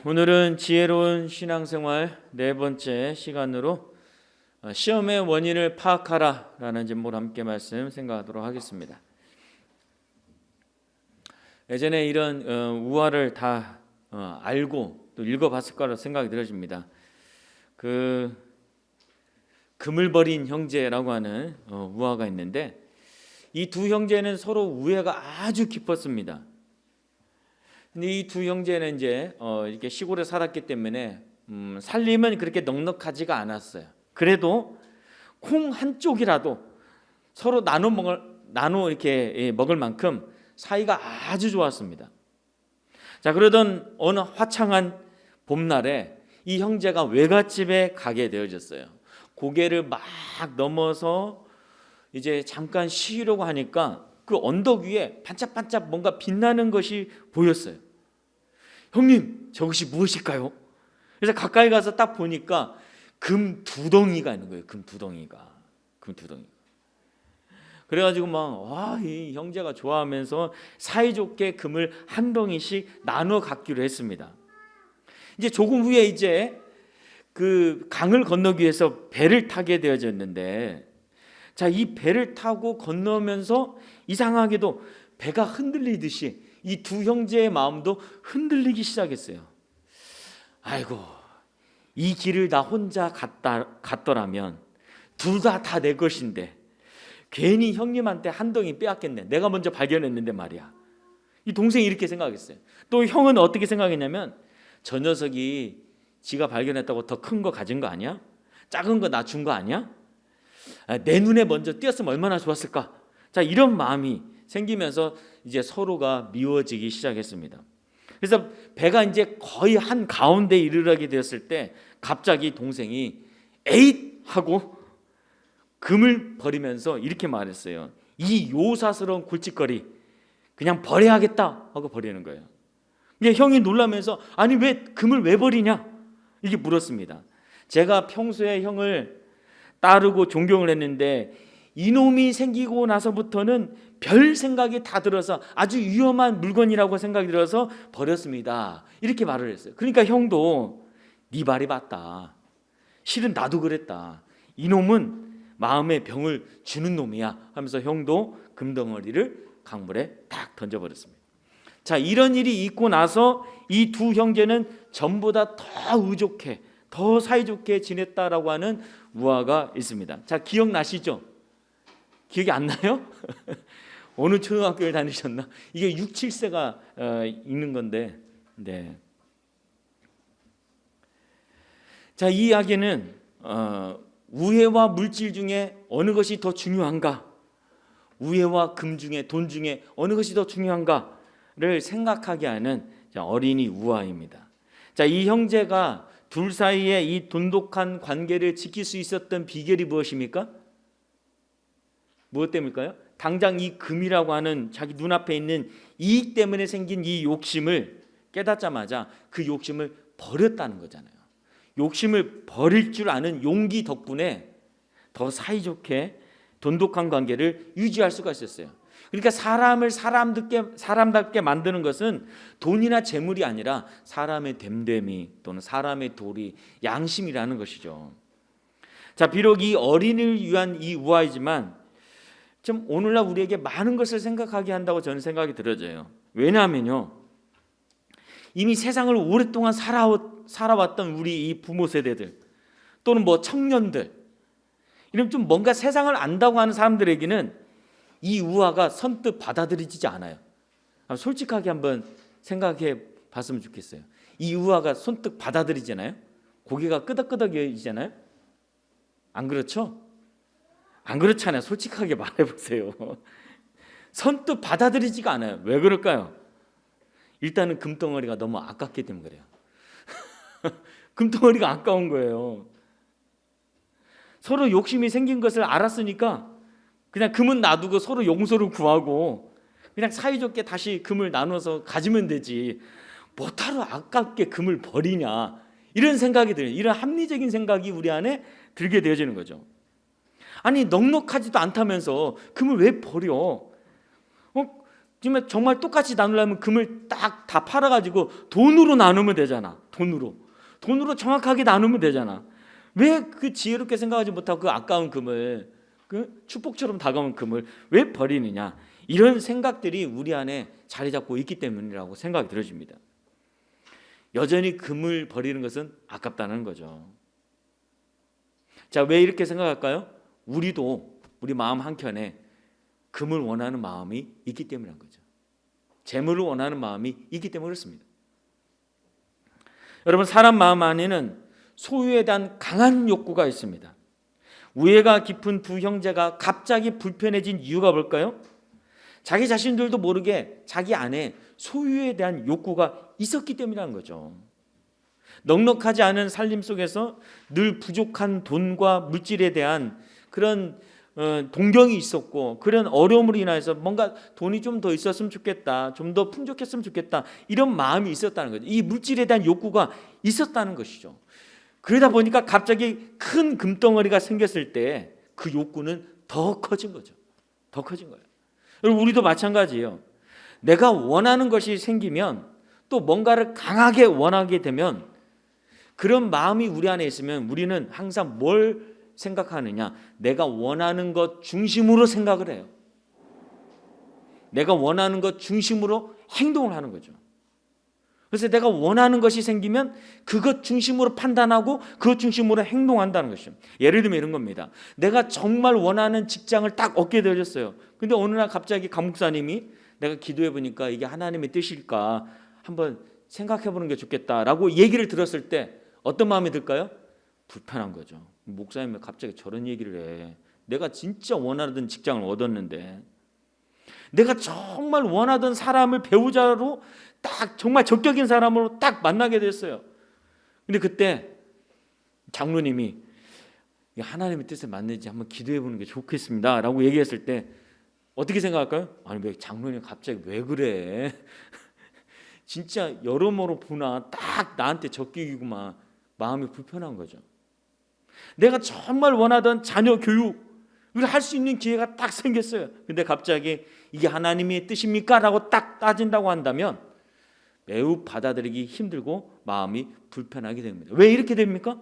오늘은 지혜로운 신앙생활 네 번째 시간으로 시험의 원인을 파악하라 라는 제목으로 함께 말씀 생각하도록 하겠습니다. 예전에 이런 우화를 다 알고 또 읽어봤을 거라고 생각이 들어집니다. 금을 버린 형제라고 하는 우화가 있는데 이 두 형제는 서로 우애가 아주 깊었습니다. 근데 이 두 형제는 이제 이렇게 시골에 살았기 때문에 살림은 그렇게 넉넉하지가 않았어요. 그래도 콩 한 쪽이라도 서로 나눠 이렇게 먹을 만큼 사이가 아주 좋았습니다. 자, 그러던 어느 화창한 봄날에 이 형제가 외갓집에 가게 되어졌어요. 고개를 막 넘어서 이제 잠깐 쉬려고 하니까 그 언덕 위에 반짝반짝 뭔가 빛나는 것이 보였어요. 형님, 저것이 무엇일까요? 그래서 가까이 가서 딱 보니까 금 두 덩이가 있는 거예요. 금 두 덩이가. 그래가지고 이 형제가 좋아하면서 사이좋게 금을 한 덩이씩 나눠 갖기로 했습니다. 이제 조금 후에 이제 그 강을 건너기 위해서 배를 타게 되어졌는데, 자, 이 배를 타고 건너면서 이상하게도 배가 흔들리듯이 이 두 형제의 마음도 흔들리기 시작했어요. 아이고, 이 길을 나 혼자 갔더라면 둘 다 내 것인데 괜히 형님한테 한 덩이 빼앗겠네. 내가 먼저 발견했는데 말이야. 이 동생이 이렇게 생각했어요. 또 형은 어떻게 생각했냐면, 저 녀석이 지가 발견했다고 더 큰 거 가진 거 아니야? 작은 거 나 준 거 아니야? 내 눈에 먼저 띄었으면 얼마나 좋았을까? 자, 이런 마음이 생기면서 이제 서로가 미워지기 시작했습니다. 그래서 배가 이제 거의 한 가운데에 이르게 되었을 때 갑자기 동생이 에잇 하고 금을 버리면서 이렇게 말했어요. 이 요사스러운 골칫거리 그냥 버려야겠다 하고 버리는 거예요. 이게 형이 놀라면서 아니 왜 금을 왜 버리냐 이렇게 물었습니다. 제가 평소에 형을 따르고 존경을 했는데 이놈이 생기고 나서부터는 별 생각이 다 들어서 아주 위험한 물건이라고 생각이 들어서 버렸습니다. 이렇게 말을 했어요. 그러니까 형도 네 말이 맞다. 실은 나도 그랬다. 이놈은 마음의 병을 주는 놈이야 하면서 형도 금덩어리를 강물에 딱 던져버렸습니다. 자, 이런 일이 있고 나서 이 두 형제는 전보다 더 의족해, 더 사이좋게 지냈다라고 하는 우화가 있습니다. 자, 기억나시죠? 기억이 안 나요? 어느 초등학교를 다니셨나? 이게 6, 7세가 있는 건데, 네. 자, 이 이야기는 우애와 물질 중에 어느 것이 더 중요한가? 우애와 금 중에, 돈 중에 어느 것이 더 중요한가를 생각하게 하는 어린이 우화입니다. 자, 이 형제가 둘 사이에 이 돈독한 관계를 지킬 수 있었던 비결이 무엇입니까? 무엇 때문일까요? 당장 이 금이라고 하는 자기 눈앞에 있는 이익 때문에 생긴 이 욕심을 깨닫자마자 그 욕심을 버렸다는 거잖아요. 욕심을 버릴 줄 아는 용기 덕분에 더 사이좋게 돈독한 관계를 유지할 수가 있었어요. 그러니까 사람을 사람답게 만드는 것은 돈이나 재물이 아니라 사람의 됨됨이 또는 사람의 도리, 양심이라는 것이죠. 자, 비록 이 어린이를 위한 이 우화이지만 좀 오늘날 우리에게 많은 것을 생각하게 한다고 저는 생각이 들어져요. 왜냐하면요, 이미 세상을 오랫동안 살아왔던 우리 이 부모 세대들 또는 청년들, 이런 좀 뭔가 세상을 안다고 하는 사람들에게는 이 우화가 선뜻 받아들이지 않아요. 솔직하게 한번 생각해 봤으면 좋겠어요. 이 우화가 선뜻 받아들이잖아요. 고개가 끄덕끄덕이잖아요. 안 그렇죠? 안 그렇잖아요. 솔직하게 말해보세요. 선뜻 받아들이지가 않아요. 왜 그럴까요? 일단은 금덩어리가 너무 아깝기 때문에 그래요. 금덩어리가 아까운 거예요. 서로 욕심이 생긴 것을 알았으니까 그냥 금은 놔두고 서로 용서를 구하고 그냥 사이좋게 다시 금을 나눠서 가지면 되지, 뭐하러 아깝게 금을 버리냐, 이런 생각이 들어요. 이런 합리적인 생각이 우리 안에 들게 되어지는 거죠. 아니 넉넉하지도 않다면서 금을 왜 버려? 정말 똑같이 나누려면 금을 딱 다 팔아가지고 돈으로 나누면 되잖아. 돈으로 정확하게 나누면 되잖아. 왜 그 지혜롭게 생각하지 못하고 그 아까운 금을, 그 축복처럼 다가온 금을 왜 버리느냐? 이런 생각들이 우리 안에 자리 잡고 있기 때문이라고 생각이 들어집니다. 여전히 금을 버리는 것은 아깝다는 거죠. 자, 왜 이렇게 생각할까요? 우리 마음 한켠에 금을 원하는 마음이 있기 때문인 거죠. 재물을 원하는 마음이 있기 때문에 그렇습니다. 여러분, 사람 마음 안에는 소유에 대한 강한 욕구가 있습니다. 우애가 깊은 두 형제가 갑자기 불편해진 이유가 뭘까요? 자기 자신들도 모르게 자기 안에 소유에 대한 욕구가 있었기 때문이라는 거죠. 넉넉하지 않은 삶 속에서 늘 부족한 돈과 물질에 대한 그런 동경이 있었고, 그런 어려움으로 인해서 뭔가 돈이 좀 더 있었으면 좋겠다, 좀 더 풍족했으면 좋겠다, 이런 마음이 있었다는 거죠. 이 물질에 대한 욕구가 있었다는 것이죠. 그러다 보니까 갑자기 큰 금덩어리가 생겼을 때 그 욕구는 더 커진 거죠. 더 커진 거예요. 여러분, 우리도 마찬가지예요. 내가 원하는 것이 생기면, 또 뭔가를 강하게 원하게 되면, 그런 마음이 우리 안에 있으면 우리는 항상 뭘 생각하느냐? 내가 원하는 것 중심으로 생각을 해요. 내가 원하는 것 중심으로 행동을 하는 거죠. 그래서 내가 원하는 것이 생기면 그것 중심으로 판단하고 그것 중심으로 행동한다는 것이죠. 예를 들면 이런 겁니다. 내가 정말 원하는 직장을 딱 얻게 되어졌어요. 근데 어느 날 갑자기 강목사님이 내가 기도해 보니까 이게 하나님의 뜻일까 한번 생각해 보는 게 좋겠다라고 얘기를 들었을 때 어떤 마음이 들까요? 불편한 거죠. 목사님이 갑자기 저런 얘기를 해. 내가 진짜 원하던 직장을 얻었는데, 내가 정말 원하던 사람을 배우자로 딱 정말 적격인 사람으로 딱 만나게 됐어요. 근데 그때 장로님이 하나님의 뜻에 맞는지 한번 기도해 보는 게 좋겠습니다 라고 얘기했을 때 어떻게 생각할까요? 아니, 왜 장로님 갑자기 왜 그래? 진짜 여러모로 보나 딱 나한테 적격이구만. 마음이 불편한 거죠. 내가 정말 원하던 자녀 교육을 할 수 있는 기회가 딱 생겼어요. 근데 갑자기 이게 하나님의 뜻입니까? 라고 딱 따진다고 한다면 매우 받아들이기 힘들고 마음이 불편하게 됩니다. 왜 이렇게 됩니까?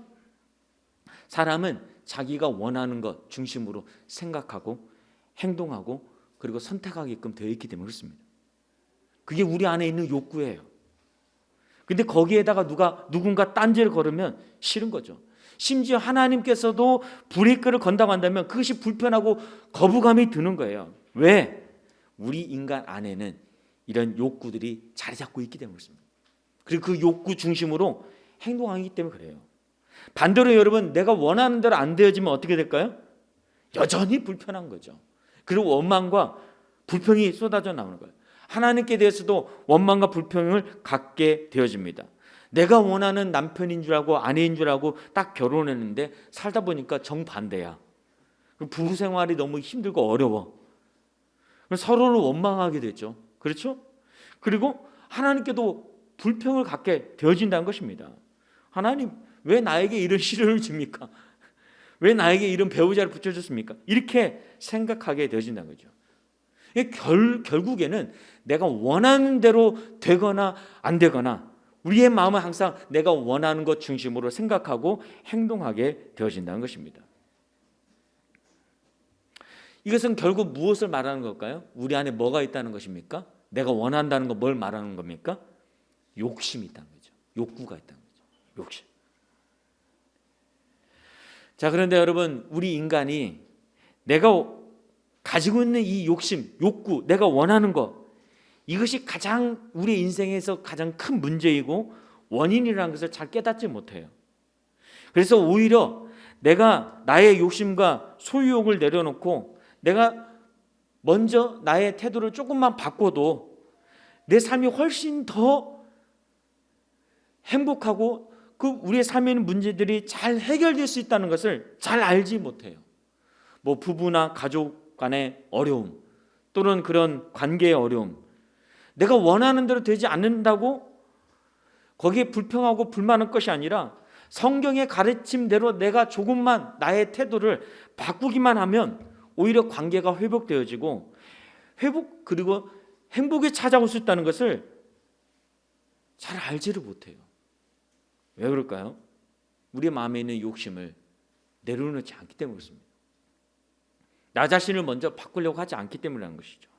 사람은 자기가 원하는 것 중심으로 생각하고 행동하고 그리고 선택하게끔 되어 있기 때문에 그렇습니다. 그게 우리 안에 있는 욕구예요. 근데 거기에다가 누군가 딴지를 걸으면 싫은 거죠. 심지어 하나님께서도 브레이크를 건다고 한다면 그것이 불편하고 거부감이 드는 거예요. 왜? 우리 인간 안에는 이런 욕구들이 자리 잡고 있기 때문에 그렇습니다. 그리고 그 욕구 중심으로 행동하기 때문에 그래요. 반대로 여러분, 내가 원하는 대로 안 되어지면 어떻게 될까요? 여전히 불편한 거죠. 그리고 원망과 불평이 쏟아져 나오는 거예요. 하나님께 대해서도 원망과 불평을 갖게 되어집니다. 내가 원하는 남편인 줄 알고 아내인 줄 알고 딱 결혼했는데 살다 보니까 정반대야. 부부 생활이 너무 힘들고 어려워. 서로를 원망하게 되죠. 그렇죠? 그리고 하나님께도 불평을 갖게 되어진다는 것입니다. 하나님, 왜 나에게 이런 시련을 줍니까? 왜 나에게 이런 배우자를 붙여줬습니까? 이렇게 생각하게 되어진다는 거죠. 결국에는 내가 원하는 대로 되거나 안 되거나 우리의 마음은 항상 내가 원하는 것 중심으로 생각하고 행동하게 되어진다는 것입니다. 이것은 결국 무엇을 말하는 걸까요? 우리 안에 뭐가 있다는 것입니까? 내가 원한다는 거 뭘 말하는 겁니까? 욕심이 있다는 거죠. 욕구가 있다는 거죠. 욕심. 자, 그런데 여러분, 우리 인간이 내가 가지고 있는 이 욕심, 욕구, 내가 원하는 것, 이것이 가장 우리 인생에서 가장 큰 문제이고 원인이라는 것을 잘 깨닫지 못해요. 그래서 오히려 내가 나의 욕심과 소유욕을 내려놓고 내가 먼저 나의 태도를 조금만 바꿔도 내 삶이 훨씬 더 행복하고 그 우리의 삶에 있는 문제들이 잘 해결될 수 있다는 것을 잘 알지 못해요. 뭐 부부나 가족 간의 어려움 또는 그런 관계의 어려움, 내가 원하는 대로 되지 않는다고 거기에 불평하고 불만할 것이 아니라 성경의 가르침대로 내가 조금만 나의 태도를 바꾸기만 하면 오히려 관계가 회복되어지고 그리고 행복이 찾아올 수 있다는 것을 잘 알지를 못해요. 왜 그럴까요? 우리 마음에 있는 욕심을 내려놓지 않기 때문에 그렇습니다. 나 자신을 먼저 바꾸려고 하지 않기 때문이라는 것이죠.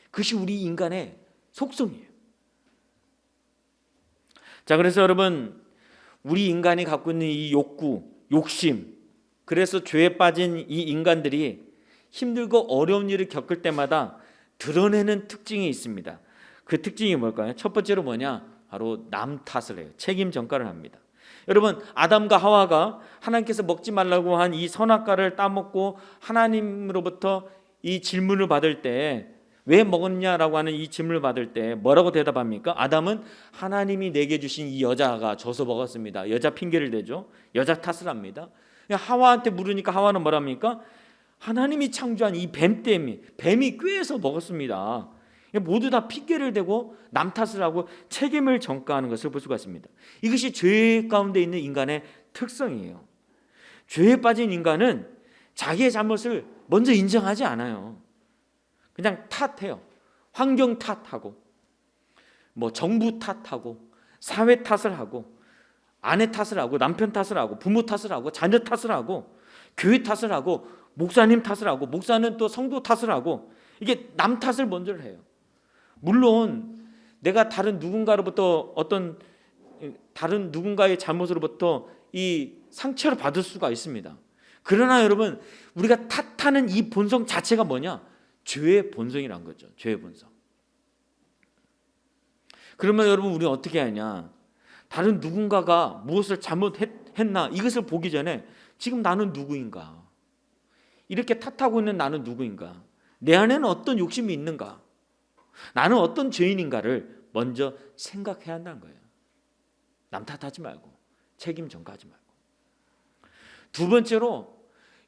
그것이 우리 인간의 속성이에요. 자, 그래서 여러분, 우리 인간이 갖고 있는 이 욕구, 욕심, 그래서 죄에 빠진 이 인간들이 힘들고 어려운 일을 겪을 때마다 드러내는 특징이 있습니다. 그 특징이 뭘까요? 첫 번째로 뭐냐? 바로 남 탓을 해요. 책임 전가를 합니다. 여러분, 아담과 하와가 하나님께서 먹지 말라고 한 이 선악과를 따먹고 하나님으로부터 이 질문을 받을 때 왜 먹었냐라고 하는 이 질문을 받을 때 뭐라고 대답합니까? 아담은 하나님이 내게 주신 이 여자가 줘서 먹었습니다. 여자 핑계를 대죠. 여자 탓을 합니다. 하와한테 물으니까 하와는 뭐랍니까? 하나님이 창조한 이 뱀이 꾀해서 먹었습니다. 모두 다 핑계를 대고 남 탓을 하고 책임을 전가하는 것을 볼 수가 있습니다. 이것이 죄 가운데 있는 인간의 특성이에요. 죄에 빠진 인간은 자기의 잘못을 먼저 인정하지 않아요. 그냥 탓해요. 환경 탓하고 정부 탓하고 사회 탓을 하고 아내 탓을 하고 남편 탓을 하고 부모 탓을 하고 자녀 탓을 하고 교회 탓을 하고 목사님 탓을 하고 목사는 또 성도 탓을 하고 이게 남 탓을 먼저 해요. 물론 내가 다른 누군가로부터 어떤 다른 누군가의 잘못으로부터 이 상처를 받을 수가 있습니다. 그러나 여러분, 우리가 탓하는 이 본성 자체가 뭐냐? 죄의 본성이란 거죠. 죄의 본성. 그러면 여러분, 우리는 어떻게 하냐? 다른 누군가가 무엇을 잘못했나 이것을 보기 전에 지금 나는 누구인가? 이렇게 탓하고 있는 나는 누구인가? 내 안에는 어떤 욕심이 있는가? 나는 어떤 죄인인가를 먼저 생각해야 한다는 거예요. 남 탓하지 말고 책임 전가하지 말고. 두 번째로,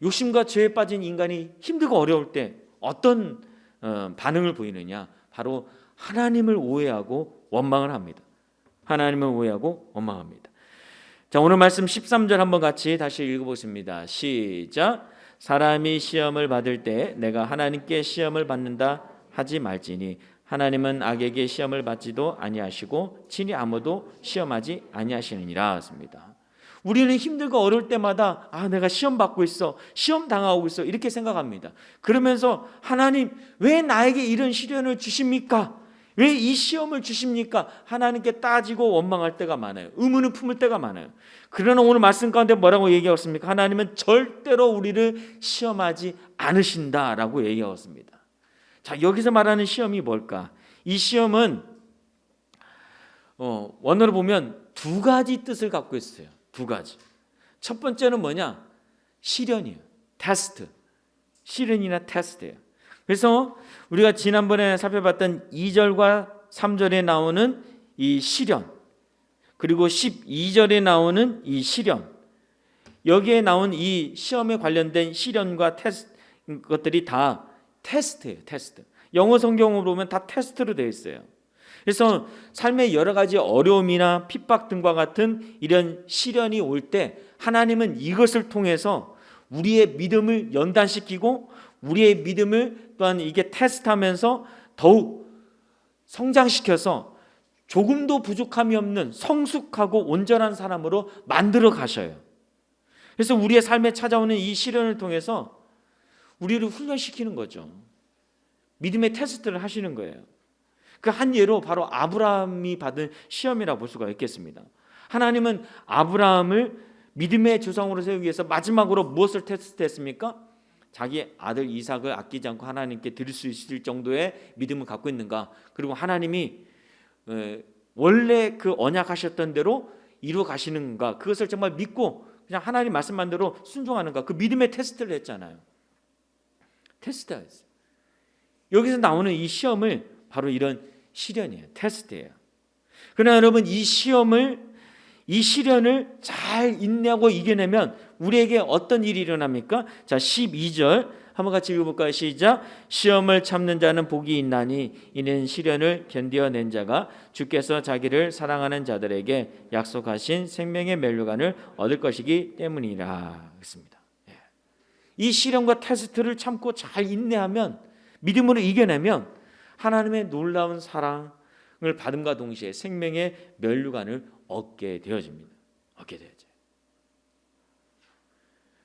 욕심과 죄에 빠진 인간이 힘들고 어려울 때 어떤 반응을 보이느냐? 바로 하나님을 오해하고 원망을 합니다. 하나님을 오해하고 원망합니다. 자, 오늘 말씀 13절 한번 같이 다시 읽어보겠습니다. 시작. 사람이 시험을 받을 때 내가 하나님께 시험을 받는다 하지 말지니 하나님은 악에게 시험을 받지도 아니하시고 친히 아무도 시험하지 아니하시느니라 했습니다. 우리는 힘들고 어려울 때마다 내가 시험 받고 있어, 시험 당하고 있어 이렇게 생각합니다. 그러면서 하나님 왜 나에게 이런 시련을 주십니까? 왜 이 시험을 주십니까? 하나님께 따지고 원망할 때가 많아요. 의문을 품을 때가 많아요. 그러나 오늘 말씀 가운데 뭐라고 얘기하고 있습니까? 하나님은 절대로 우리를 시험하지 않으신다라고 얘기하고 있습니다. 자, 여기서 말하는 시험이 뭘까? 이 시험은 원어로 보면 두 가지 뜻을 갖고 있어요. 두 가지. 첫 번째는 뭐냐? 시련이에요. 테스트. 시련이나 테스트예요. 그래서 우리가 지난번에 살펴봤던 2절과 3절에 나오는 이 시련, 그리고 12절에 나오는 이 시련, 여기에 나온 이 시험에 관련된 시련과 테스트 것들이 다 테스트예요. 테스트. 영어 성경으로 보면 다 테스트로 되어 있어요. 그래서 삶의 여러 가지 어려움이나 핍박 등과 같은 이런 시련이 올 때 하나님은 이것을 통해서 우리의 믿음을 연단시키고 우리의 믿음을 또한 이게 테스트하면서 더욱 성장시켜서 조금도 부족함이 없는 성숙하고 온전한 사람으로 만들어 가셔요. 그래서 우리의 삶에 찾아오는 이 시련을 통해서 우리를 훈련시키는 거죠. 믿음의 테스트를 하시는 거예요. 그 한 예로 바로 아브라함이 받은 시험이라고 볼 수가 있겠습니다. 하나님은 아브라함을 믿음의 조상으로 세우기 위해서 마지막으로 무엇을 테스트했습니까? 자기 아들 이삭을 아끼지 않고 하나님께 드릴 수 있을 정도의 믿음을 갖고 있는가, 그리고 하나님이 원래 그 언약하셨던 대로 이루어 가시는가, 그것을 정말 믿고 그냥 하나님 말씀만 대로 순종하는가, 그 믿음의 테스트를 했잖아요. 테스트였어요. 여기서 나오는 이 시험을 바로 이런 시련이에요. 테스트예요. 그러나 여러분, 이 시련을 잘 인내하고 이겨내면 우리에게 어떤 일이 일어납니까? 자, 12절 한번 같이 읽어볼까요? 시작. 시험을 참는 자는 복이 있나니 이는 시련을 견디어낸 자가 주께서 자기를 사랑하는 자들에게 약속하신 생명의 멸류관을 얻을 것이기 때문이라 했습니다. 이 시련과 테스트를 참고 잘 인내하면, 믿음으로 이겨내면 하나님의 놀라운 사랑을 받음과 동시에 생명의 면류관을 얻게 되어집니다. 얻게 되어져요.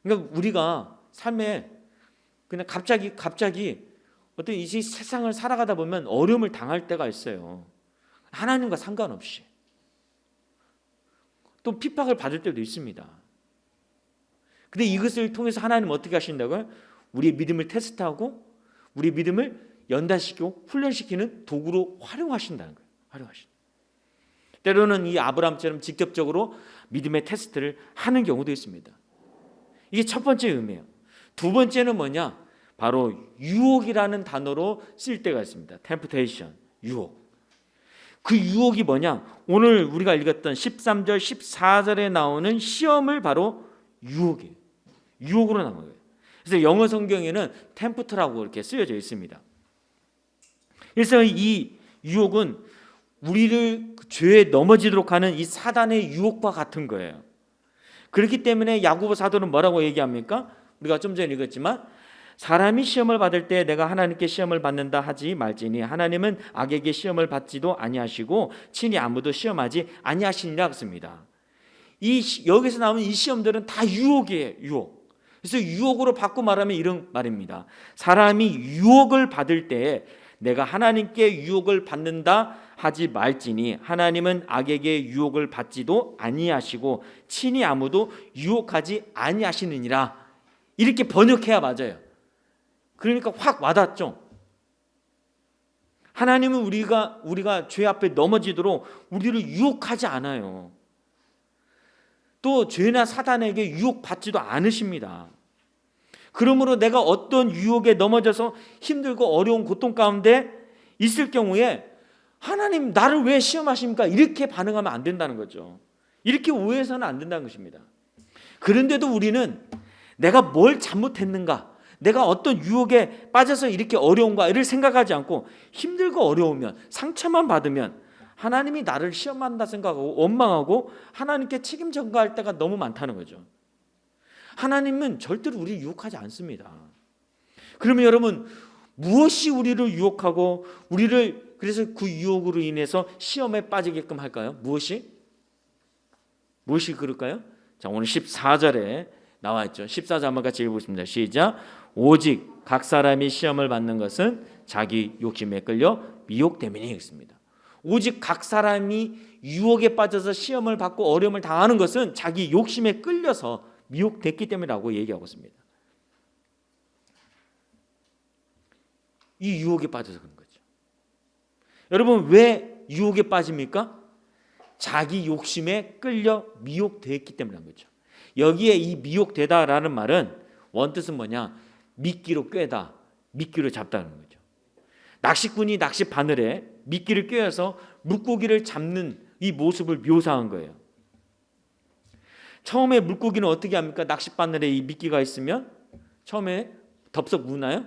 그러니까 우리가 삶에 그냥 갑자기 어떤 이 세상을 살아가다 보면 어려움을 당할 때가 있어요. 하나님과 상관없이. 또 핍박을 받을 때도 있습니다. 근데 이것을 통해서 하나님은 어떻게 하신다고요? 우리의 믿음을 테스트하고 우리 믿음을 연단시키고 훈련시키는 도구로 활용하신다는 거예요. 활용하신다. 때로는 이 아브라함처럼 직접적으로 믿음의 테스트를 하는 경우도 있습니다. 이게 첫 번째 의미예요. 두 번째는 뭐냐? 바로 유혹이라는 단어로 쓸 때가 있습니다. temptation, 유혹. 그 유혹이 뭐냐? 오늘 우리가 읽었던 13절, 14절에 나오는 시험을 바로 유혹이에요. 유혹으로 나온 거예요. 그래서 영어 성경에는 tempt라고 이렇게 쓰여져 있습니다. 그래서 이 유혹은 우리를 죄에 넘어지도록 하는 이 사단의 유혹과 같은 거예요. 그렇기 때문에 야고보 사도는 뭐라고 얘기합니까? 우리가 좀 전에 읽었지만 사람이 시험을 받을 때 내가 하나님께 시험을 받는다 하지 말지니 하나님은 악에게 시험을 받지도 아니하시고 친히 아무도 시험하지 아니하시니라 했습니다. 여기서 나오는 이 시험들은 다 유혹이에요. 유혹. 그래서 유혹으로 바꿔 말하면 이런 말입니다. 사람이 유혹을 받을 때 내가 하나님께 유혹을 받는다 하지 말지니 하나님은 악에게 유혹을 받지도 아니하시고 친히 아무도 유혹하지 아니하시느니라. 이렇게 번역해야 맞아요. 그러니까 확 와닿죠. 하나님은 우리가 죄 앞에 넘어지도록 우리를 유혹하지 않아요. 또 죄나 사단에게 유혹받지도 않으십니다. 그러므로 내가 어떤 유혹에 넘어져서 힘들고 어려운 고통 가운데 있을 경우에 하나님 나를 왜 시험하십니까? 이렇게 반응하면 안 된다는 거죠. 이렇게 오해해서는 안 된다는 것입니다. 그런데도 우리는 내가 뭘 잘못했는가? 내가 어떤 유혹에 빠져서 이렇게 어려운가를 생각하지 않고 힘들고 어려우면 상처만 받으면 하나님이 나를 시험한다 생각하고 원망하고 하나님께 책임 전가할 때가 너무 많다는 거죠. 하나님은 절대로 우리를 유혹하지 않습니다. 그러면 여러분 무엇이 우리를 유혹하고 우리를 그래서 그 유혹으로 인해서 시험에 빠지게끔 할까요? 무엇이 그럴까요? 자, 오늘 14절에 나와 있죠. 14절 한번 같이 읽어보겠습니다. 시작. 오직 각 사람이 시험을 받는 것은 자기 욕심에 끌려 미혹 때문이 있습니다. 오직 각 사람이 유혹에 빠져서 시험을 받고 어려움을 당하는 것은 자기 욕심에 끌려서 미혹됐기 때문이라고 얘기하고 있습니다. 이 유혹에 빠져서 그런 거죠. 여러분 왜 유혹에 빠집니까? 자기 욕심에 끌려 미혹됐기 때문인 거죠. 여기에 이 미혹되다라는 말은 원뜻은 뭐냐? 미끼로 꿰다, 미끼로 잡다는 거죠. 낚시꾼이 낚시 바늘에 미끼를 꿰어서 물고기를 잡는 이 모습을 묘사한 거예요. 처음에 물고기는 어떻게 합니까? 낚시 바늘에 이 미끼가 있으면 처음에 덥석 무나요?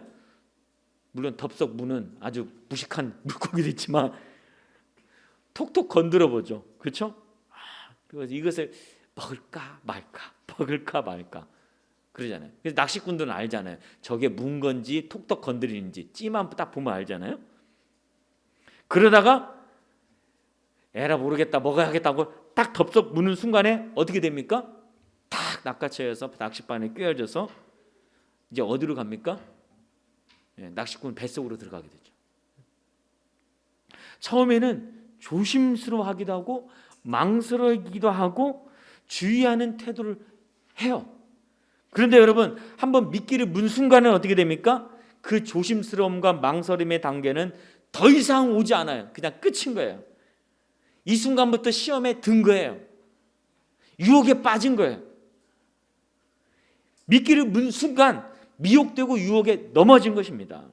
물론 덥석 무는 아주 무식한 물고기도 있지만 톡톡 건드려 보죠. 그렇죠? 그래서 이것을 먹을까 말까 그러잖아요. 그래서 낚시꾼들은 알잖아요. 저게 문 건지 톡톡 건드리는지 찌만 딱 보면 알잖아요. 그러다가 에라 모르겠다 먹어야겠다고 딱 덥석 무는 순간에 어떻게 됩니까? 탁 낚아채여서 낚싯바늘에 꿰어져서 이제 어디로 갑니까? 낚시꾼 뱃속으로 들어가게 되죠. 처음에는 조심스러워하기도 하고 망설이기도 하고 주의하는 태도를 해요. 그런데 여러분 한번 미끼를 문 순간에 어떻게 됩니까? 그 조심스러움과 망설임의 단계는 더 이상 오지 않아요. 그냥 끝인 거예요. 이 순간부터 시험에 든 거예요. 유혹에 빠진 거예요. 미끼를 문 순간 미혹되고 유혹에 넘어진 것입니다.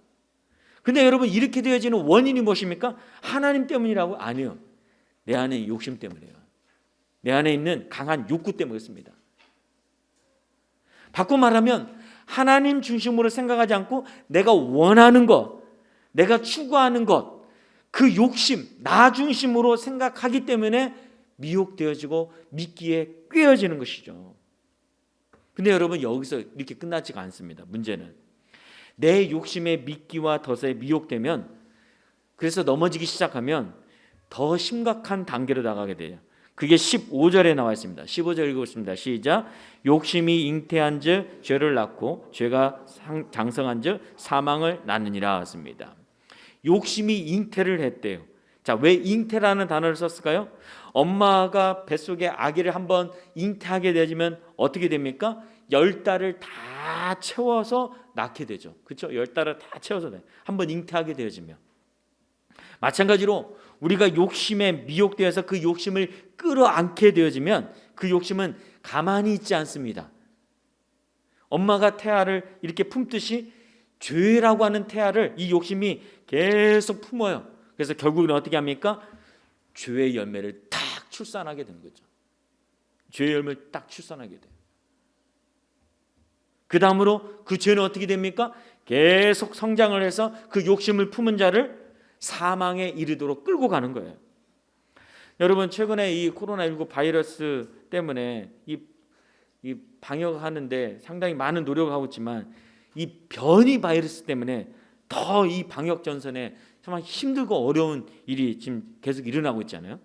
근데 여러분 이렇게 되어지는 원인이 무엇입니까? 하나님 때문이라고? 아니요. 내 안에 욕심 때문이에요. 내 안에 있는 강한 욕구 때문이었습니다. 바꿔 말하면 하나님 중심으로 생각하지 않고 내가 원하는 것, 내가 추구하는 것, 그 욕심, 나 중심으로 생각하기 때문에 미혹되어지고 미끼에 꿰어지는 것이죠. 근데 여러분 여기서 이렇게 끝나지가 않습니다. 문제는 내 욕심의 미끼와 덫에 미혹되면 그래서 넘어지기 시작하면 더 심각한 단계로 나가게 돼요. 그게 15절에 나와 있습니다. 15절 읽겠습니다. 시작. 욕심이 잉태한즉 죄를 낳고 죄가 장성한즉 사망을 낳느니라 했습니다. 욕심이 잉태를 했대요. 자, 왜 잉태라는 단어를 썼을까요? 엄마가 뱃속에 아기를 한번 잉태하게 되면 어떻게 됩니까? 10달을 다 채워서 낳게 되죠. 그렇죠? 10달을 다 채워서 한번 잉태하게 되어지면, 마찬가지로 우리가 욕심에 미혹되어서 그 욕심을 끌어안게 되어지면 그 욕심은 가만히 있지 않습니다. 엄마가 태아를 이렇게 품듯이 죄라고 하는 태아를 이 욕심이 계속 품어요. 그래서 결국은 어떻게 합니까? 죄의 열매를 딱 출산하게 되는 거죠. 죄의 열매를 딱 출산하게 돼요. 그 다음으로 그 죄는 어떻게 됩니까? 계속 성장을 해서 그 욕심을 품은 자를 사망에 이르도록 끌고 가는 거예요. 여러분, 최근에 이 코로나19 바이러스 때문에 이 방역하는데 상당히 많은 노력을 하고 있지만 이 변이 바이러스 때문에 더 이 방역 전선에 정말 힘들고 어려운 일이 지금 계속 일어나고 있잖아요.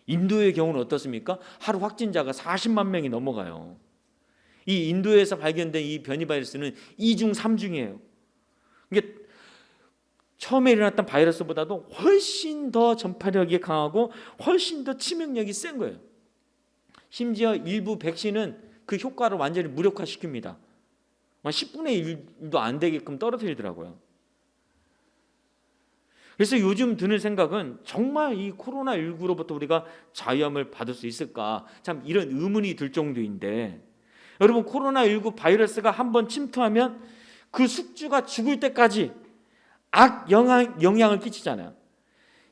인도의 경우는 어떻습니까? 하루 확진자가 40만 명이 넘어가요. 이 인도에서 발견된 이 변이 바이러스는 2중 3중이에요. 이게 처음에 일어났던 바이러스보다도 훨씬 더 전파력이 강하고 훨씬 더 치명력이 센 거예요. 심지어 일부 백신은 그 효과를 완전히 무력화시킵니다. 10분의 1도 안 되게끔 떨어뜨리더라고요. 그래서 요즘 드는 생각은 정말 이 코로나19로부터 우리가 자유함을 받을 수 있을까? 참 이런 의문이 들 정도인데, 여러분, 코로나19 바이러스가 한번 침투하면 그 숙주가 죽을 때까지 악 영향을 끼치잖아요.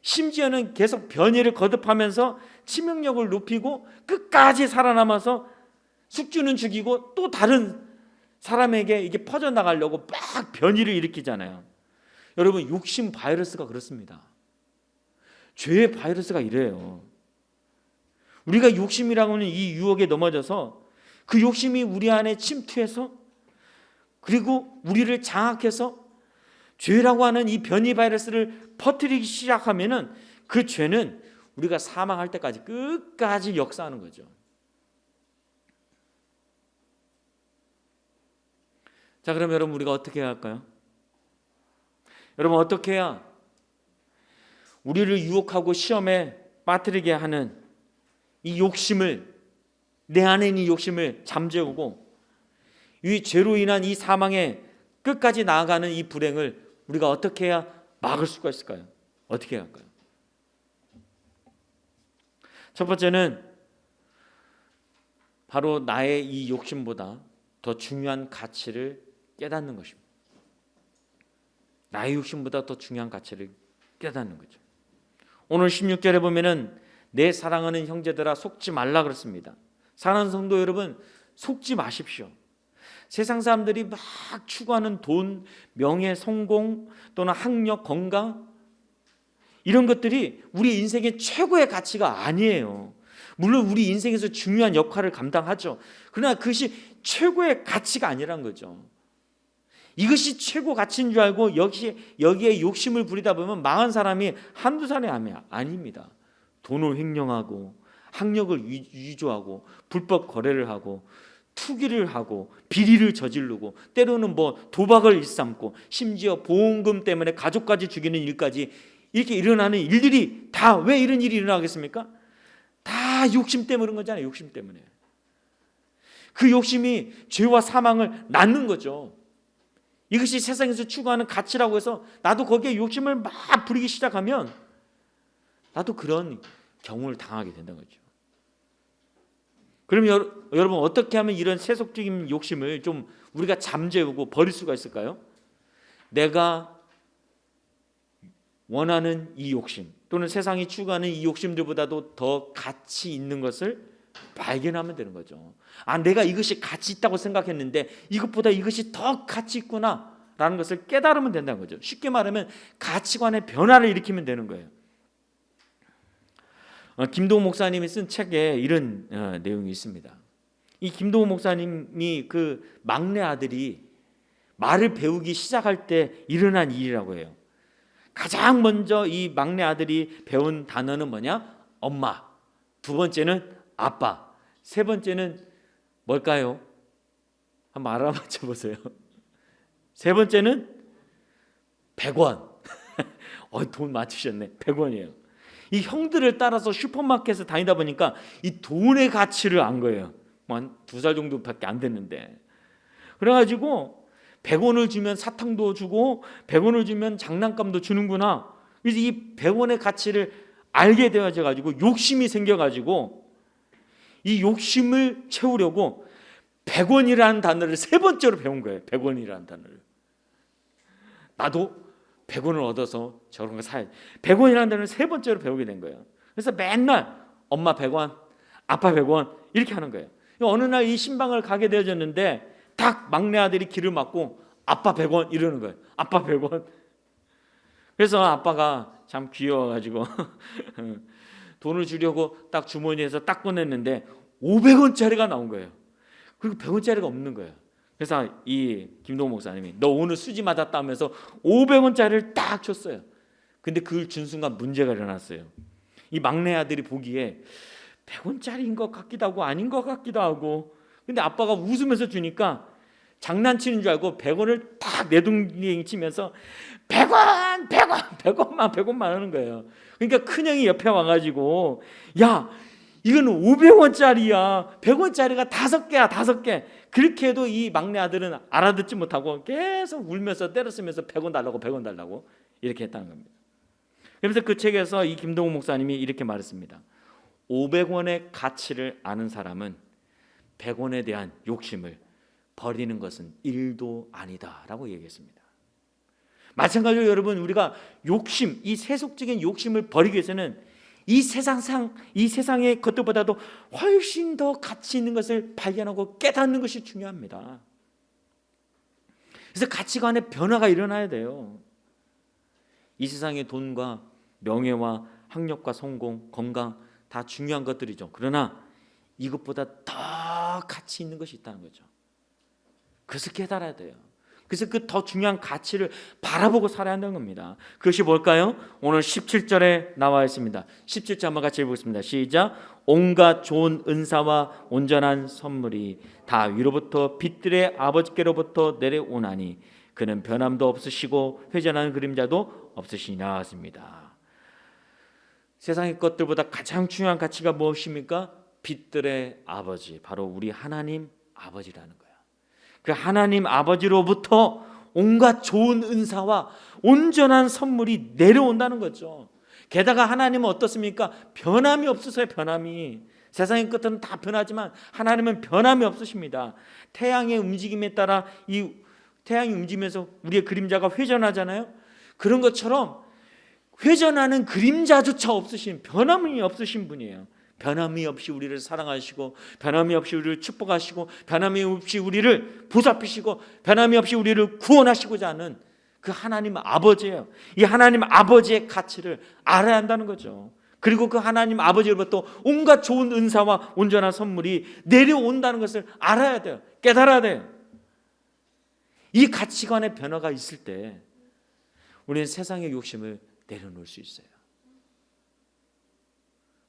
심지어는 계속 변이를 거듭하면서 치명력을 높이고 끝까지 살아남아서 숙주는 죽이고 또 다른 사람에게 이게 퍼져나가려고 막 변이를 일으키잖아요. 여러분, 욕심 바이러스가 그렇습니다. 죄의 바이러스가 이래요. 우리가 욕심이라고 하는 이 유혹에 넘어져서 그 욕심이 우리 안에 침투해서 그리고 우리를 장악해서 죄라고 하는 이 변이 바이러스를 퍼뜨리기 시작하면은 그 죄는 우리가 사망할 때까지 끝까지 역사하는 거죠. 자, 그럼 여러분, 우리가 어떻게 해야 할까요? 여러분, 어떻게 해야 우리를 유혹하고 시험에 빠뜨리게 하는 이 욕심을, 내 안에 있는 이 욕심을 잠재우고 이 죄로 인한 이 사망에 끝까지 나아가는 이 불행을 우리가 어떻게 해야 막을 수가 있을까요? 어떻게 해야 할까요? 첫 번째는 바로 나의 이 욕심보다 더 중요한 가치를 깨닫는 것입니다. 나의 욕심보다 더 중요한 가치를 깨닫는 거죠. 오늘 16절에 보면은 내 사랑하는 형제들아 속지 말라 그랬습니다. 사랑하는 성도 여러분, 속지 마십시오. 세상 사람들이 막 추구하는 돈, 명예, 성공 또는 학력, 건강, 이런 것들이 우리 인생의 최고의 가치가 아니에요. 물론 우리 인생에서 중요한 역할을 감당하죠. 그러나 그것이 최고의 가치가 아니란 거죠. 이것이 최고 가치인 줄 알고 여기에 욕심을 부리다 보면 망한 사람이 한두 사람이 아닙니다. 돈을 횡령하고 학력을 위조하고 불법 거래를 하고 투기를 하고 비리를 저지르고 때로는 도박을 일삼고 심지어 보험금 때문에 가족까지 죽이는 일까지 이렇게 일어나는 일들이 다 왜 이런 일이 일어나겠습니까? 다 욕심 때문에 그런 거잖아요. 욕심 때문에. 그 욕심이 죄와 사망을 낳는 거죠. 이것이 세상에서 추구하는 가치라고 해서 나도 거기에 욕심을 막 부리기 시작하면 나도 그런 경우를 당하게 된다는 거죠. 그럼 여러분, 어떻게 하면 이런 세속적인 욕심을 좀 우리가 잠재우고 버릴 수가 있을까요? 내가 원하는 이 욕심 또는 세상이 추구하는 이 욕심들보다도 더 가치 있는 것을 발견하면 되는 거죠. 내가 이것이 가치 있다고 생각했는데 이것보다 이것이 더 가치 있구나 라는 것을 깨달으면 된다는 거죠. 쉽게 말하면 가치관의 변화를 일으키면 되는 거예요. 김도우 목사님이 쓴 책에 이런 내용이 있습니다. 이 김도우 목사님이 그 막내 아들이 말을 배우기 시작할 때 일어난 일이라고 해요. 가장 먼저 이 막내 아들이 배운 단어는 뭐냐? 엄마. 두 번째는 아빠. 세 번째는 뭘까요? 한번 알아맞혀 보세요. 세 번째는 100원. 돈 맞추셨네. 100원이에요. 이 형들을 따라서 슈퍼마켓에 다니다 보니까 이 돈의 가치를 안 거예요. 뭐 한 2살 정도밖에 안 됐는데. 그래가지고 100원을 주면 사탕도 주고 100원을 주면 장난감도 주는구나. 그래서 이 100원의 가치를 알게 되어가지고 욕심이 생겨가지고 이 욕심을 채우려고 100원이라는 단어를 세 번째로 배운 거예요. 100원이라는 단어를. 나도 100원을 얻어서 저런 거 사야 돼. 100원이라는 단어를 세 번째로 배우게 된 거예요. 그래서 맨날 엄마 100원, 아빠 100원 이렇게 하는 거예요. 어느 날 이 신방을 가게 되어졌는데 딱 막내 아들이 길을 막고 아빠 100원 이러는 거예요. 아빠 100원. 그래서 아빠가 참 귀여워가지고 돈을 주려고 딱 주머니에서 딱 꺼냈는데 500원짜리가 나온 거예요. 그리고 100원짜리가 없는 거예요. 그래서 이 김동호 목사님이 너 오늘 수지 맞았다 하면서 500원짜리를 딱 줬어요. 근데 그걸 준 순간 문제가 일어났어요. 이 막내 아들이 보기에 100원짜리인 것 같기도 하고 아닌 것 같기도 하고, 근데 아빠가 웃으면서 주니까 장난치는 줄 알고 100원을 딱 내동댕이 치면서 100원 100원 100원만 하는 거예요. 그러니까 큰형이 옆에 와가지고 야 이건 500원짜리야 100원짜리가 5개야 5개. 그렇게 해도 이 막내 아들은 알아듣지 못하고 계속 울면서 때렸으면서 100원 달라고 100원 달라고 이렇게 했다는 겁니다. 그래서 그 책에서 이 김동욱 목사님이 이렇게 말했습니다. 500원의 가치를 아는 사람은 100원에 대한 욕심을 버리는 것은 일도 아니다라고 얘기했습니다. 마찬가지로 여러분, 우리가 욕심, 이 세속적인 욕심을 버리기 위해서는 이 세상의 것들보다도 훨씬 더 가치 있는 것을 발견하고 깨닫는 것이 중요합니다. 그래서 가치관의 변화가 일어나야 돼요. 이 세상의 돈과 명예와 학력과 성공, 건강 다 중요한 것들이죠. 그러나 이것보다 더 가치 있는 것이 있다는 거죠. 그것을 깨달아야 돼요. 그래서 그 더 중요한 가치를 바라보고 살아야 한다는 겁니다. 그것이 뭘까요? 오늘 17절에 나와 있습니다. 17절 한번 같이 읽어보겠습니다. 시작. 온갖 좋은 은사와 온전한 선물이 다 위로부터 빛들의 아버지께로부터 내려오나니 그는 변함도 없으시고 회전하는 그림자도 없으시니라 하십니다. 세상의 것들보다 가장 중요한 가치가 무엇입니까? 빛들의 아버지, 바로 우리 하나님 아버지라는 거예요. 그 하나님 아버지로부터 온갖 좋은 은사와 온전한 선물이 내려온다는 거죠. 게다가 하나님은 어떻습니까? 변함이 없으세요. 변함이. 세상의 것들은 다 변하지만 하나님은 변함이 없으십니다. 태양의 움직임에 따라 이 태양이 움직이면서 우리의 그림자가 회전하잖아요. 그런 것처럼 회전하는 그림자조차 없으신, 변함이 없으신 분이에요. 변함이 없이 우리를 사랑하시고, 변함이 없이 우리를 축복하시고, 변함이 없이 우리를 보살피시고, 변함이 없이 우리를 구원하시고자 하는 그 하나님 아버지예요. 이 하나님 아버지의 가치를 알아야 한다는 거죠. 그리고 그 하나님 아버지로부터 온갖 좋은 은사와 온전한 선물이 내려온다는 것을 알아야 돼요. 깨달아야 돼요. 이 가치관의 변화가 있을 때 우리는 세상의 욕심을 내려놓을 수 있어요.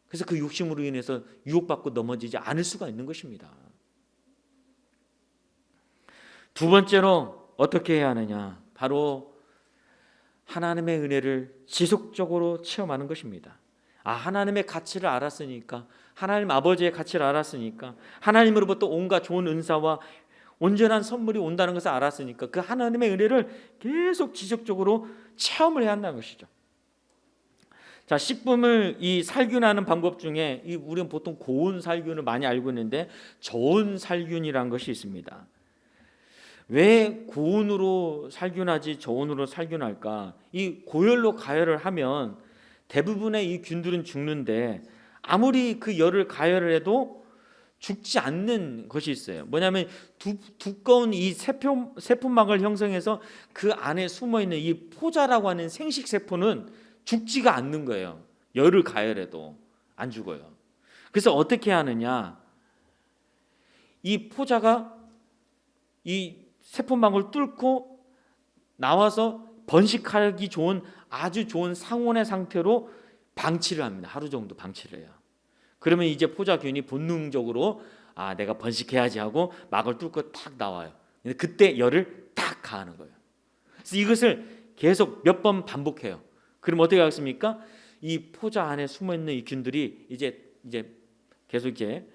그래서 그 욕심으로 인해서 유혹받고 넘어지지 않을 수가 있는 것입니다. 두 번째로 어떻게 해야 하느냐? 바로 하나님의 은혜를 지속적으로 체험하는 것입니다. 하나님의 가치를 알았으니까, 하나님 아버지의 가치를 알았으니까, 하나님으로부터 온갖 좋은 은사와 온전한 선물이 온다는 것을 알았으니까 그 하나님의 은혜를 계속 지속적으로 체험을 해야 한다는 것이죠. 자, 식품을 이 살균하는 방법 중에 우리는 보통 고온 살균을 많이 알고 있는데 저온 살균이라는 것이 있습니다. 왜 고온으로 살균하지 저온으로 살균할까? 이 고열로 가열을 하면 대부분의 이 균들은 죽는데 아무리 그 열을 가열을 해도 죽지 않는 것이 있어요. 뭐냐면 두꺼운 이 세포막을 형성해서 그 안에 숨어있는 이 포자라고 하는 생식세포는 죽지가 않는 거예요. 열을 가열해도 안 죽어요. 그래서 어떻게 하느냐? 이 포자가 이 세포막을 뚫고 나와서 번식하기 좋은 아주 좋은 상온의 상태로 방치를 합니다. 하루 정도 방치를 해요. 그러면 이제 포자균이 본능적으로 내가 번식해야지 하고 막을 뚫고 탁 나와요. 그때 열을 탁 가하는 거예요. 그래서 이것을 계속 몇 번 반복해요. 그럼 어떻게 하겠습니까? 이 포자 안에 숨어 있는 이 균들이 이제 계속 이제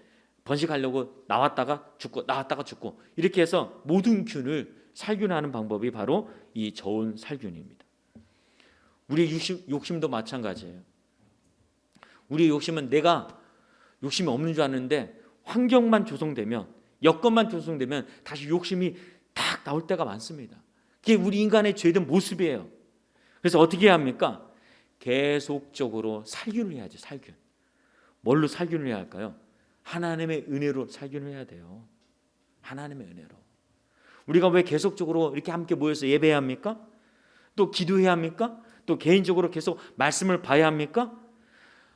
번식하려고 나왔다가 죽고 이렇게 해서 모든 균을 살균하는 방법이 바로 이 저온 살균입니다. 우리의 욕심도 마찬가지예요. 우리의 욕심은 내가 욕심이 없는 줄 아는데 환경만 조성되면, 여건만 조성되면 다시 욕심이 탁 나올 때가 많습니다. 그게 우리 인간의 죄된 모습이에요. 그래서 어떻게 해야 합니까? 계속적으로 살균을 해야죠. 살균. 뭘로 살균을 해야 할까요? 하나님의 은혜로 살균을 해야 돼요. 하나님의 은혜로. 우리가 왜 계속적으로 이렇게 함께 모여서 예배해야 합니까? 또 기도해야 합니까? 또 개인적으로 계속 말씀을 봐야 합니까?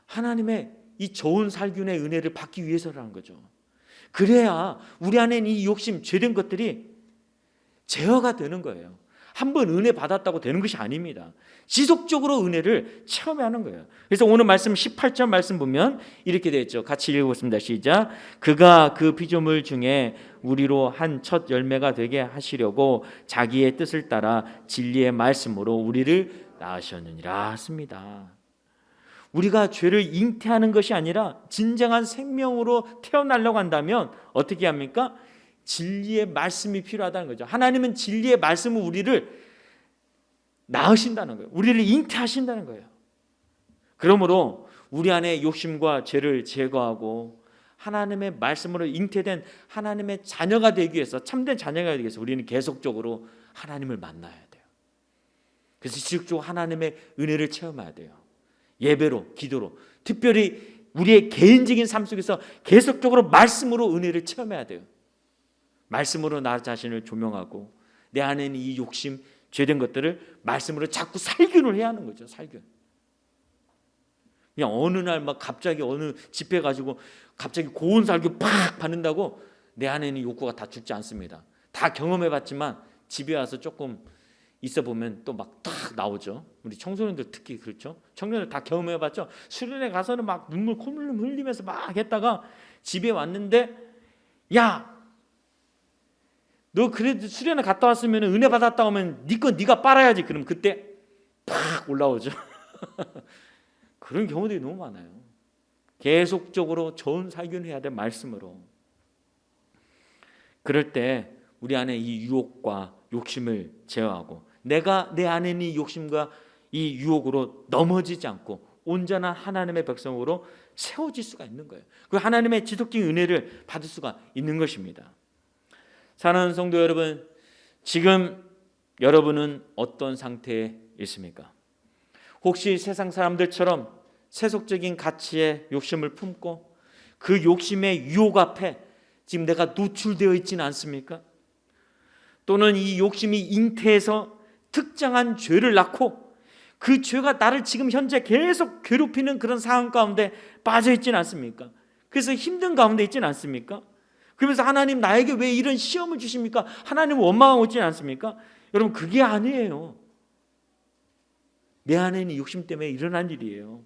하나님의 이 좋은 살균의 은혜를 받기 위해서라는 거죠. 그래야 우리 안에 이 욕심, 죄된 것들이 제어가 되는 거예요. 한번 은혜 받았다고 되는 것이 아닙니다. 지속적으로 은혜를 체험하는 거예요. 그래서 오늘 말씀 18절 말씀 보면 이렇게 되어 있죠. 같이 읽어보겠습니다. 시작. 그가 그 피조물 중에 우리로 한 첫 열매가 되게 하시려고 자기의 뜻을 따라 진리의 말씀으로 우리를 낳으셨느니라 했습니다. 우리가 죄를 잉태하는 것이 아니라 진정한 생명으로 태어나려고 한다면 어떻게 합니까? 진리의 말씀이 필요하다는 거죠. 하나님은 진리의 말씀으로 우리를 낳으신다는 거예요. 우리를 잉태하신다는 거예요. 그러므로 우리 안에 욕심과 죄를 제거하고 하나님의 말씀으로 잉태된 하나님의 자녀가 되기 위해서, 참된 자녀가 되기 위해서 우리는 계속적으로 하나님을 만나야 돼요. 그래서 지속적으로 하나님의 은혜를 체험해야 돼요. 예배로, 기도로, 특별히 우리의 개인적인 삶 속에서 계속적으로 말씀으로 은혜를 체험해야 돼요. 말씀으로 나 자신을 조명하고 내 안에 있는 이 욕심, 죄된 것들을 말씀으로 자꾸 살균을 해야 하는 거죠. 살균. 그냥 어느 날 막 갑자기 어느 집회 가지고 갑자기 고온 살균 팍 받는다고 내 안에 있는 욕구가 다 죽지 않습니다. 다 경험해봤지만 집에 와서 조금 있어 보면 또 막 딱 나오죠. 우리 청소년들 특히 그렇죠. 청년들 다 경험해봤죠. 수련회 가서는 막 눈물 콧물 흘리면서 막 했다가 집에 왔는데 야, 너 그래도 수련회 갔다 왔으면 은혜 받았다 오면 네 건 네가 빨아야지. 그럼 그때 팍 올라오죠. 그런 경우들이 너무 많아요. 계속적으로 좋은 살균해야 될 말씀으로. 그럴 때 우리 안에 이 유혹과 욕심을 제어하고 내가 내 안에 있는 이 욕심과 이 유혹으로 넘어지지 않고 온전한 하나님의 백성으로 세워질 수가 있는 거예요. 그 하나님의 지속적인 은혜를 받을 수가 있는 것입니다. 사랑하는 성도 여러분, 지금 여러분은 어떤 상태에 있습니까? 혹시 세상 사람들처럼 세속적인 가치에 욕심을 품고 그 욕심의 유혹 앞에 지금 내가 노출되어 있지는 않습니까? 또는 이 욕심이 잉태해서 특정한 죄를 낳고 그 죄가 나를 지금 현재 계속 괴롭히는 그런 상황 가운데 빠져 있지는 않습니까? 그래서 힘든 가운데 있지는 않습니까? 그러면서 하나님 나에게 왜 이런 시험을 주십니까? 하나님 원망하고 있지는 않습니까? 여러분, 그게 아니에요. 내 안에 있는 욕심 때문에 일어난 일이에요.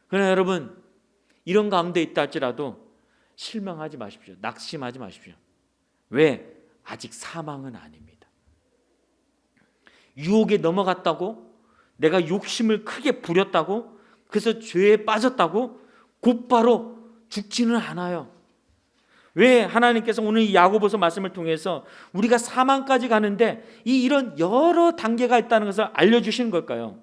그러나 여러분, 이런 가운데 있다 할지라도 실망하지 마십시오. 낙심하지 마십시오. 왜? 아직 사망은 아닙니다. 유혹에 넘어갔다고, 내가 욕심을 크게 부렸다고, 그래서 죄에 빠졌다고 곧바로 죽지는 않아요. 왜? 하나님께서 오늘 이 야고보서 말씀을 통해서 우리가 사망까지 가는데 이런 여러 단계가 있다는 것을 알려주시는 걸까요?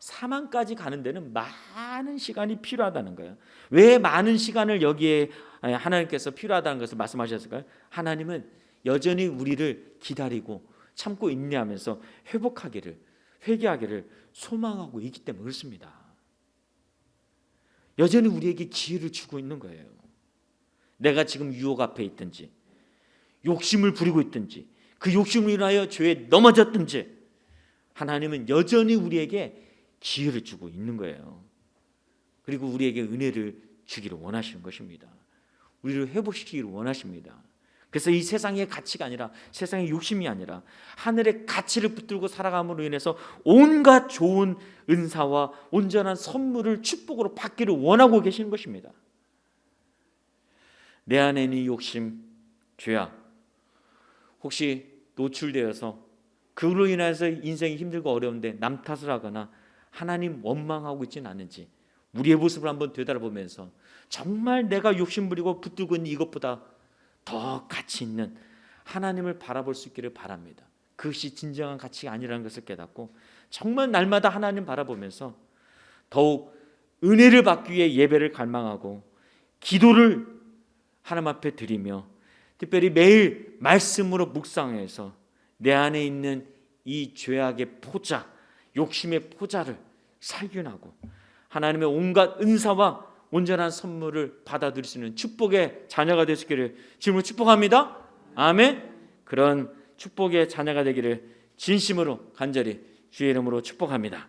사망까지 가는 데는 많은 시간이 필요하다는 거예요. 왜 많은 시간을 여기에 하나님께서 필요하다는 것을 말씀하셨을까요? 하나님은 여전히 우리를 기다리고 참고 인내하면서 회복하기를, 회개하기를 소망하고 있기 때문에 그렇습니다. 여전히 우리에게 기회를 주고 있는 거예요. 내가 지금 유혹 앞에 있든지 욕심을 부리고 있든지 그 욕심을 인하여 죄에 넘어졌든지 하나님은 여전히 우리에게 기회를 주고 있는 거예요. 그리고 우리에게 은혜를 주기를 원하시는 것입니다. 우리를 회복시키기를 원하십니다. 그래서 이 세상의 가치가 아니라, 세상의 욕심이 아니라 하늘의 가치를 붙들고 살아감으로 인해서 온갖 좋은 은사와 온전한 선물을 축복으로 받기를 원하고 계시는 것입니다. 내 안에 있는 이 욕심, 죄악, 혹시 노출되어서 그로 인해서 인생이 힘들고 어려운데 남 탓을 하거나 하나님 원망하고 있지는 않은지 우리의 모습을 한번 되돌아보면서 정말 내가 욕심 부리고 붙들고 있는 이것보다 더 가치 있는 하나님을 바라볼 수 있기를 바랍니다. 그것이 진정한 가치가 아니라는 것을 깨닫고 정말 날마다 하나님 바라보면서 더욱 은혜를 받기 위해 예배를 갈망하고 기도를 하나님 앞에 드리며 특별히 매일 말씀으로 묵상해서 내 안에 있는 이 죄악의 포자, 욕심의 포자를 살균하고 하나님의 온갖 은사와 온전한 선물을 받아들일 수 있는 축복의 자녀가 되시기를 주님으로 축복합니다. 아멘. 그런 축복의 자녀가 되기를 진심으로 간절히 주의 이름으로 축복합니다.